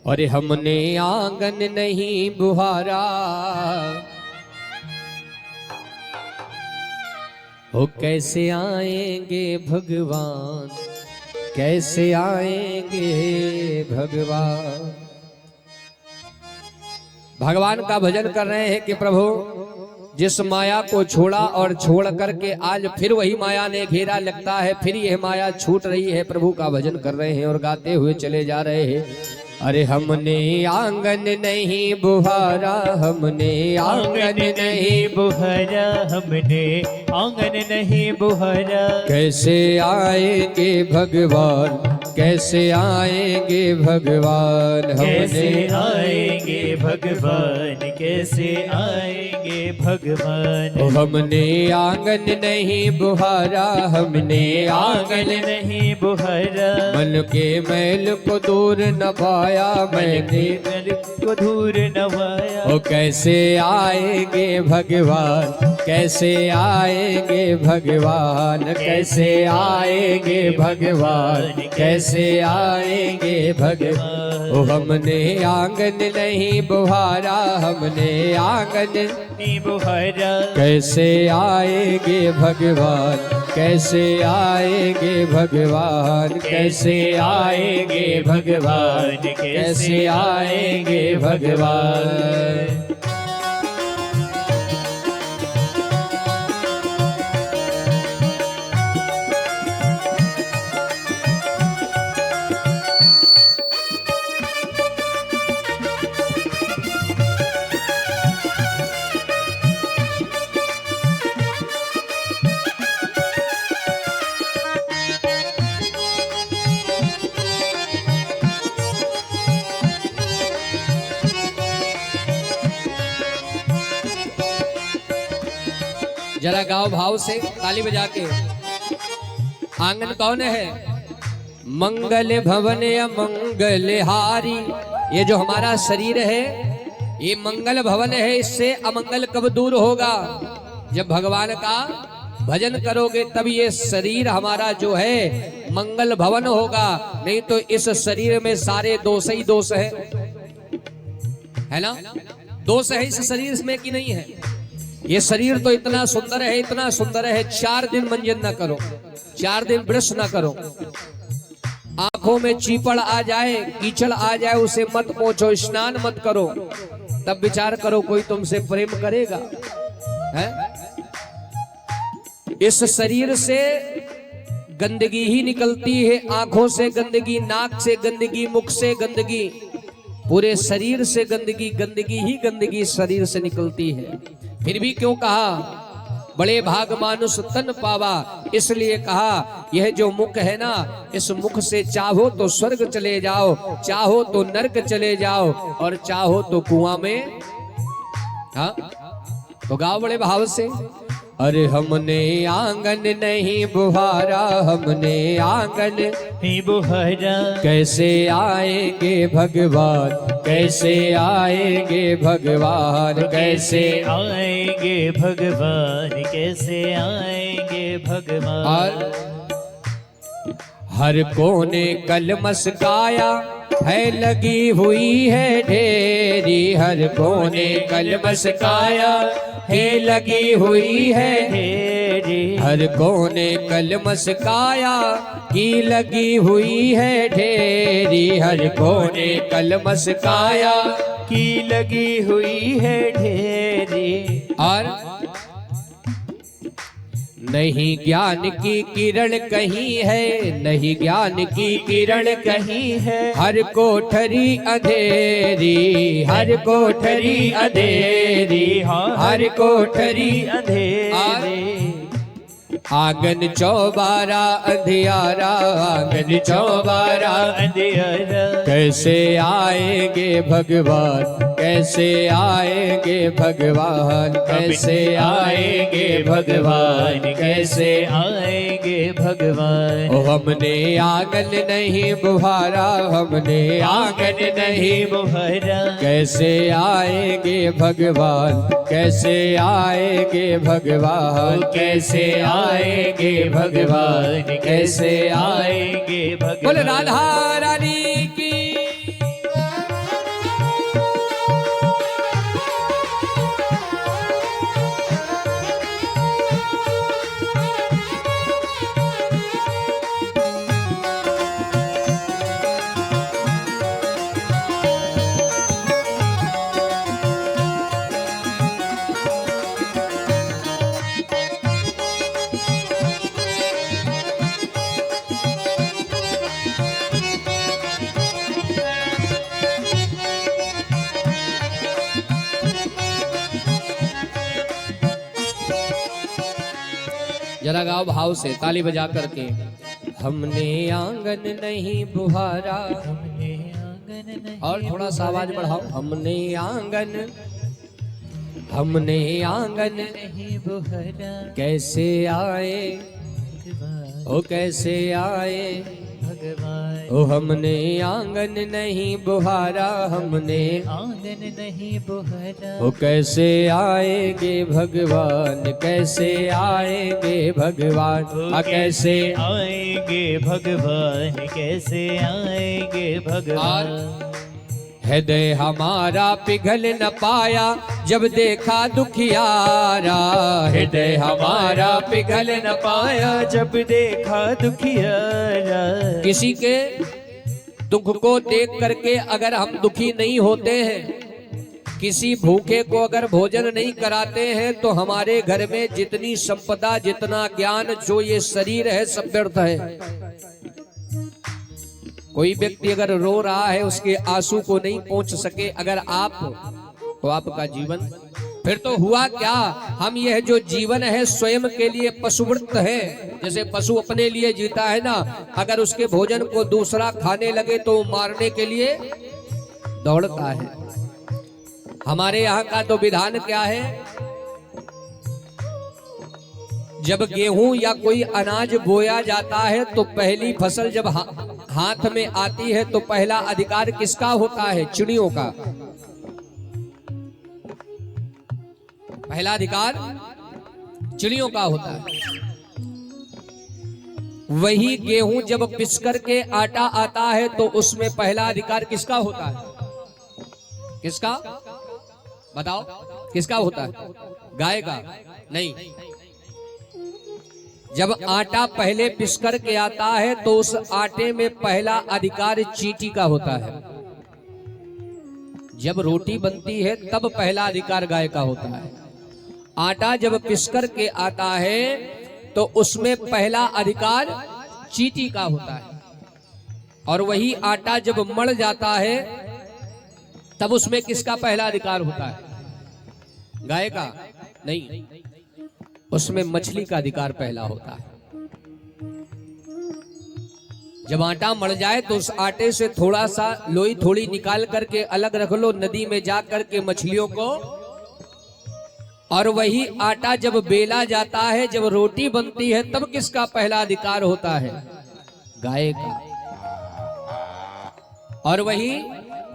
और हमने आंगन नहीं बुहारा, हो कैसे आएंगे भगवान, कैसे आएंगे भगवान। भगवान का भजन कर रहे हैं कि प्रभु जिस माया को छोड़ा और छोड़ करके आज फिर वही माया ने घेरा, लगता है फिर यह माया छूट रही है। प्रभु का भजन कर रहे हैं और गाते हुए चले जा रहे हैं। अरे हमने आंगन नहीं बुहारा, हमने आंगन नहीं बुहारा, हमने आंगन नहीं बुहारा। कैसे आएंगे भगवान, कैसे आएंगे भगवान, कैसे आएंगे भगवान, कैसे आएंगे भगवान। हमने आंगन नहीं बुहारा, हमने आंगन नहीं बुहारा। मन के मैल को दूर न पाया मैंने, मैल को दूर नवाया। ओ कैसे आएंगे भगवान, कैसे आएंगे भगवान, कैसे आएंगे भगवान, कैसे आएंगे भगवान। ओ हमने आंगन नहीं बुहारा, हमने आंगन नहीं बुहारा। कैसे आएंगे भगवान, कैसे आएंगे भगवान, कैसे आएंगे भगवान, कैसे आएंगे भगवान। जरा गाओ भाव से ताली बजा के। आंगन कौन है? मंगल भवन या मंगल हारी। ये जो हमारा शरीर है ये मंगल भवन है, इससे अमंगल कब दूर होगा? जब भगवान का भजन करोगे तब ये शरीर हमारा जो है मंगल भवन होगा, नहीं तो इस शरीर में सारे दोष ही दोष है ना? दोष है इस शरीर में कि नहीं है? ये शरीर तो इतना सुंदर है, इतना सुंदर है, 4 दिन मंजन ना करो, 4 दिन ब्रश ना करो, आंखों में चीपड़ आ जाए, कीचड़ आ जाए, उसे मत पोंछो, स्नान मत करो, तब विचार करो कोई तुमसे प्रेम करेगा? है? इस शरीर से गंदगी ही निकलती है, आंखों से गंदगी, नाक से गंदगी, मुख से गंदगी, पूरे शरीर से गंदगी, गंदगी ही गंदगी शरीर से निकलती है। फिर भी क्यों कहा बड़े भाग मानुष तन पावा? इसलिए कहा यह जो मुख है ना, इस मुख से चाहो तो स्वर्ग चले जाओ, चाहो तो नरक चले जाओ, और चाहो तो कुआं में। हाँ तो गाओ बड़े भाव से। अरे हमने आंगन नहीं बुहारा, हमने आंगन नहीं बुहारा। कैसे आएंगे भगवान, कैसे आएंगे भगवान, कैसे आएंगे भगवान, कैसे आएंगे भगवान। और हर कोने कलमस काया है लगी हुई है ढेरी, हर कोने कलमस काया है लगी हुई है ढेरी, हर कोने कलमस काया की लगी हुई है ढेरी, हर कोने कलमस काया की लगी हुई है ढेरी। और नहीं ज्ञान की किरण कहीं है, नहीं ज्ञान की किरण कहीं है, हर कोठरी अंधेरी, हर कोठरी अंधेरी, हर कोठरी अंधेरी। आंगन चौबारा अंधियारा, आंगन चौबारा अंधियारा। कैसे आएंगे भगवान, कैसे आएंगे भगवान, कैसे आएंगे भगवान, कैसे आएंगे भगवान। ओ हमने आंगन नहीं बुहारा, हमने आंगन नहीं बुहारा। कैसे आएंगे भगवान, कैसे आएंगे भगवान, कैसे आएंगे भगवान, कैसे आएंगे भगवान। बोले राधा रानी की जरा गाओ भाव से, ताली बजा करके। हमने आंगन नहीं बुहारा, हमने आंगन नहीं और थोड़ा सा आवाज बढ़ाओ। हमने आंगन नहीं बुहारा, कैसे आए, भगवान ओ कैसे आए, भगवान ओ हमने आंगन नहीं बुहारा, हमने आंगन नहीं बुहारा, ओ कैसे आएंगे भगवान, कैसे आएंगे भगवान, कैसे आएंगे भगवान, कैसे आएंगे भगवान। हृदय हमारा पिघल न पाया जब देखा दुखियारा, हृदय हमारा पिघल न पाया जब देखा दुखियारा। किसी के दुख को देख करके अगर हम दुखी नहीं होते हैं, किसी भूखे को अगर भोजन नहीं कराते हैं, तो हमारे घर में जितनी संपदा, जितना ज्ञान, जो ये शरीर है, सब व्यर्थ है। कोई व्यक्ति अगर रो रहा है, उसके आंसू को नहीं पहुंच सके अगर आप, तो आपका जीवन फिर तो हुआ क्या। हम यह जो जीवन है स्वयं के लिए पशुवृत्त है। जैसे पशु अपने लिए जीता है ना, अगर उसके भोजन को दूसरा खाने लगे तो वो मारने के लिए दौड़ता है। हमारे यहाँ का तो विधान क्या है, जब गेहूं या कोई अनाज बोया जाता है तो पहली फसल जब हाथ में आती है तो पहला अधिकार किसका होता है? चिड़ियों का। पहला अधिकार चिड़ियों का होता है। वही गेहूं जब पिस करके आटा आता है तो उसमें पहला अधिकार किसका होता है? किसका बताओ, किसका होता है? गाय का? नहीं। जब आटा पहले पिस करके आता है तो उस आटे में पहला अधिकार चींटी का होता है। जब रोटी बनती है तब पहला अधिकार गाय का होता है। आटा जब पिस करके आता है तो उसमें पहला अधिकार चींटी का होता है। और वही आटा जब मड़ जाता है तब उसमें किसका पहला अधिकार होता है? गाय का? नहीं, उसमें मछली का अधिकार पहला होता है। जब आटा मड़ जाए तो उस आटे से थोड़ा सा लोई थोड़ी निकाल करके अलग रख लो नदी में जा करके मछलियों को। और वही आटा जब बेला जाता है, जब रोटी बनती है, तब किसका पहला अधिकार होता है? गाय का। और वही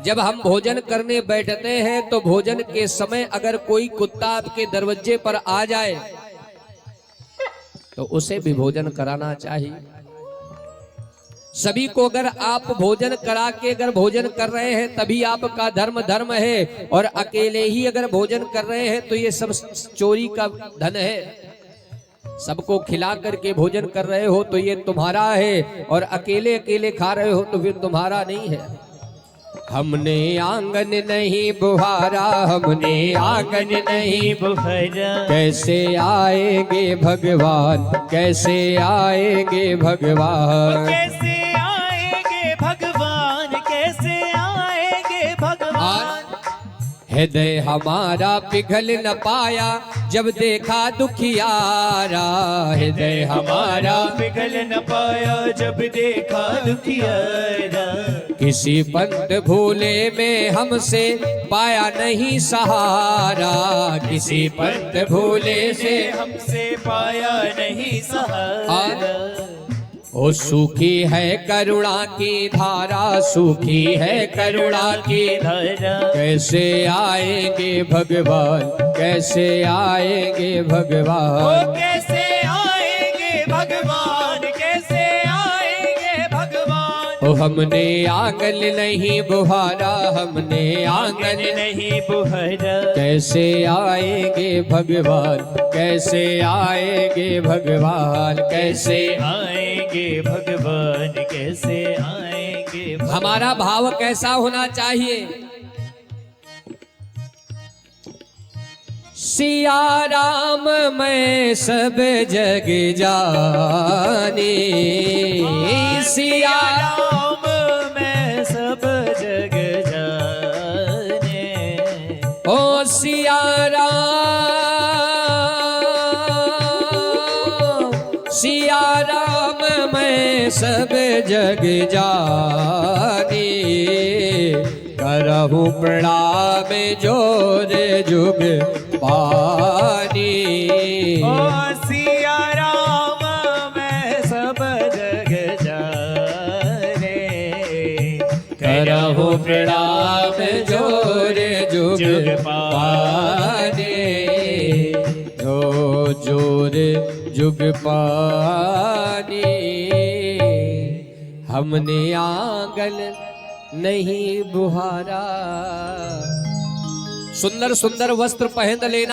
जब हम भोजन करने बैठते हैं तो भोजन के समय अगर कोई कुत्ता आपके दरवाजे पर आ जाए तो उसे भी भोजन कराना चाहिए। सभी को अगर आप भोजन करा के अगर भोजन कर रहे हैं तभी आपका धर्म धर्म है, और अकेले ही अगर भोजन कर रहे हैं तो ये सब चोरी का धन है। सबको खिला करके भोजन कर रहे हो तो ये तुम्हारा है, और अकेले अकेले खा रहे हो तो फिर तुम्हारा नहीं है। हमने आंगन नहीं बुहारा, हमने आंगन नहीं बुहारा, कैसे आएंगे भगवान, कैसे आएंगे भगवान, कैसे आएंगे भगवान, कैसे आएंगे भगवान। हृदय हमारा पिघल न पाया जब देखा दुखियारा, हृदय हमारा पिघल न पाया जब देखा दुखियारा। किसी पंत भूले में हमसे पाया नहीं सहारा, किसी पंत भूले से हमसे पाया नहीं सहारा। ओ सूखी है करुणा की धारा, सूखी है करुणा की धारा, कैसे आएंगे भगवान, कैसे आएंगे भगवान, कैसे आएंगे भगवान, कैसे आएंगे भगवान। ओ हमने आंगन नहीं बुहारा, हमने आंगन नहीं बुहारा, कैसे आएंगे भगवान, कैसे आएंगे भगवान, कैसे आएंगे भगवान, कैसे आएंगे भगवान। हमारा भाव कैसा होना चाहिए? सिया राम मैं सब जग जाने, सिया राम मैं सब जग जाने, ओ सिया राम सब जग जानी, करहु प्रणाम जोर जुग पानी। ओ सिया राम मैं सब जग जाने, करहु प्रणाम जोर जुग पानी। जो जोर जुग पानी, हमने आंगन नहीं बुहारा। सुंदर सुंदर वस्त्र पहन लेना।